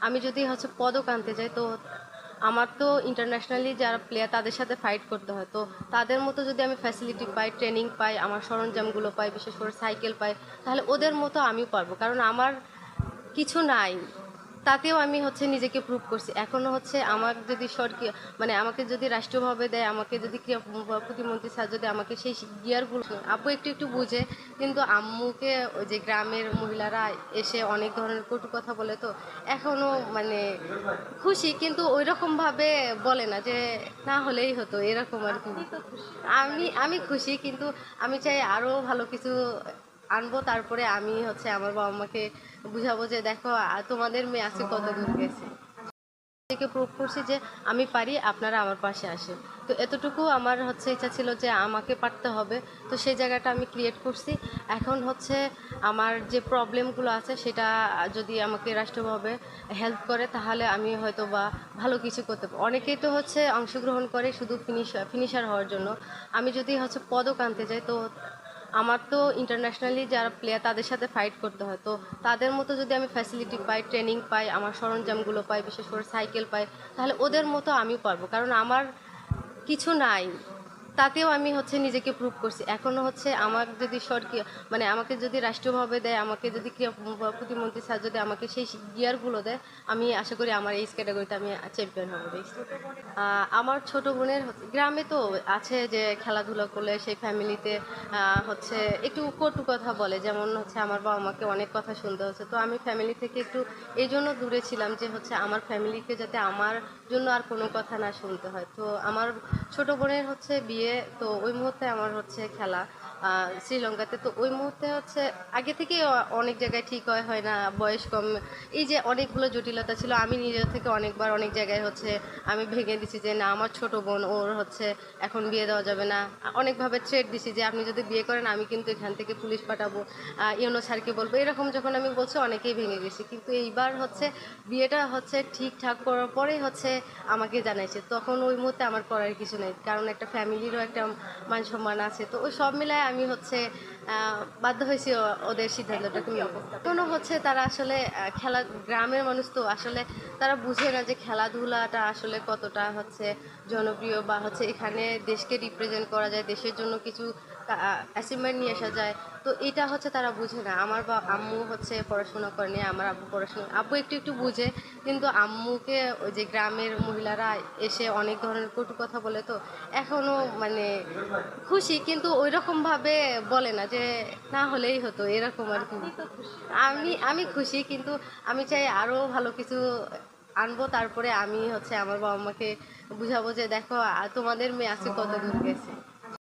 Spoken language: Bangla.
আমি যদি পদক আনতে যাই, তো আমার তো ইন্টারন্যাশনালি যারা প্লেয়ার তাদের সাথে ফাইট করতে হয়। তো তাদের মতো যদি আমি ফ্যাসিলিটি পাই, ট্রেনিং পাই, আমার সরঞ্জামগুলো পাই, বিশেষ করে সাইকেল পাই, তাহলে ওদের মতো আমিও পারবো। কারণ আমার কিছু নাই, তাতেও আমি নিজেকে প্রুভ করছি। এখনো আমার যদি সরকার আমাকে যদি রাষ্ট্রীয়ভাবে দেয়, আমাকে যদি ক্রীড়া প্রতিমন্ত্রী স্যার যদি আমাকে সেই গিয়ারগুলো, আব্বু একটু একটু বুঝে, কিন্তু আম্মুকে ওই যে গ্রামের মহিলারা এসে অনেক ধরনের কটু কথা বলে। তো এখনো মানে খুশি, কিন্তু ওই রকম ভাবে বলে না যে না হলেই হতো, এরকম আর কি। আমি খুশি, কিন্তু আমি চাই আরো ভালো কিছু আনবো। তারপরে আমি আমার বাবা মাকে বুঝাবো যে দেখো, তোমাদের মেয়ে আছে কত দূর গেছে, থেকে প্রুভ করছি যে আমি পারি, আপনারা আমার পাশে আসেন। তো এতটুকু আমার ইচ্ছা ছিল যে আমাকে পারতে হবে। তো সেই জায়গাটা আমি ক্রিয়েট করছি। এখন আমার যে প্রবলেমগুলো আছে সেটা যদি আমাকে রাষ্ট্রভাবে হেল্প করে, তাহলে আমি হয়তো বা ভালো কিছু করতে পারবো। অনেকেই তো অংশগ্রহণ করে শুধু ফিনিশার হওয়ার জন্য। আমি যদি পদক আনতে যাই, তো আমার তো ইন্টারন্যাশনালি যারা প্লেয়ার তাদের সাথে ফাইট করতে হয়। তো তাদের মতো যদি আমি ফ্যাসিলিটি পাই, ট্রেনিং পাই, আমার সরঞ্জামগুলো পাই, বিশেষ করে সাইকেল পাই, তাহলে ওদের মতো আমিও পারবো। কারণ আমার কিছু নাই, তাতেও আমি নিজেকে প্রুভ করছি। এখনো আমার যদি সরকার আমাকে যদি রাষ্ট্রীয়ভাবে দেয়, আমাকে যদি ক্রীড়া প্রতিমন্ত্রী স্যার যদি আমাকে সেই গিয়ারগুলো দেয়, আমি আশা করি আমার এই ক্যাটাগরিতে আমি চ্যাম্পিয়ন হবো। আমার ছোট বোনের গ্রামে তো আছে যে খেলাধুলা করলে সেই ফ্যামিলিতে একটু কটু কথা বলে। যেমন আমার বাবা মাকে অনেক কথা শুনতে হচ্ছে। তো আমি ফ্যামিলি থেকে একটু এই জন্য দূরে ছিলাম যে আমার ফ্যামিলিকে যাতে আমার জন্য আর কোনো কথা না শুনতে হয়। তো আমার ছোট বোনের বিয়ে, তো ওই মুহূর্তে আমার খেলা শ্রীলঙ্কাতে। তো ওই মুহূর্তে আগে থেকে অনেক জায়গায় ঠিক হয় না, বয়স কম, এই যে অনেকগুলো জটিলতা ছিল। আমি নিজে থেকে অনেকবার অনেক জায়গায় আমি ভেঙে দিছি যে না, আমার ছোট বোন, ওর এখন বিয়ে দেওয়া যাবে না। অনেকভাবে থ্রেট দিছি যে আপনি যদি বিয়ে করেন, আমি কিন্তু এখান থেকে পুলিশ পাঠাবো, ইউনো স্যারকে বলবো, এরকম যখন আমি বলছি অনেকেই ভেঙে গেছি। কিন্তু এইবার বিয়েটা ঠিকঠাক করার পরে আমাকে জানাইছে। তখন ওই মুহূর্তে আমার করার কিছু নেই, কারণ একটা ফ্যামিলিরও একটা মান সম্মান আছে। তো ওই সব মিলায় আমি বাধ্য হয়েছি ওদের সিদ্ধান্তটাকে মেনে। এখনো তারা আসলে খেলা, গ্রামের মানুষ তো আসলে তারা বুঝে না যে খেলাধুলাটা আসলে কতটা জনপ্রিয়, বা এখানে দেশকে রিপ্রেজেন্ট করা যায়, দেশের জন্য কিছু অ্যাচিভমেন্ট নিয়ে আসা যায়। তো এটা তারা বুঝে না। আমার আম্মু পড়াশোনা করেনি, আমার আব্বু পড়াশোনা, আব্বু একটু একটু বুঝে, কিন্তু আম্মুকে ওই যে গ্রামের মহিলারা এসে অনেক ধরনের কটু কথা বলে। তো এখনো খুশি, কিন্তু ওই রকম ভাবে বলে না যে না হলেই হতো, এরকম আর কি। আমি খুশি, কিন্তু আমি চাই আরো ভালো কিছু আনবো। তারপরে আমি আমার বাবা মাকে বুঝাবো যে দেখো, তোমাদের মেয়ে আছে কত দূর গেছে।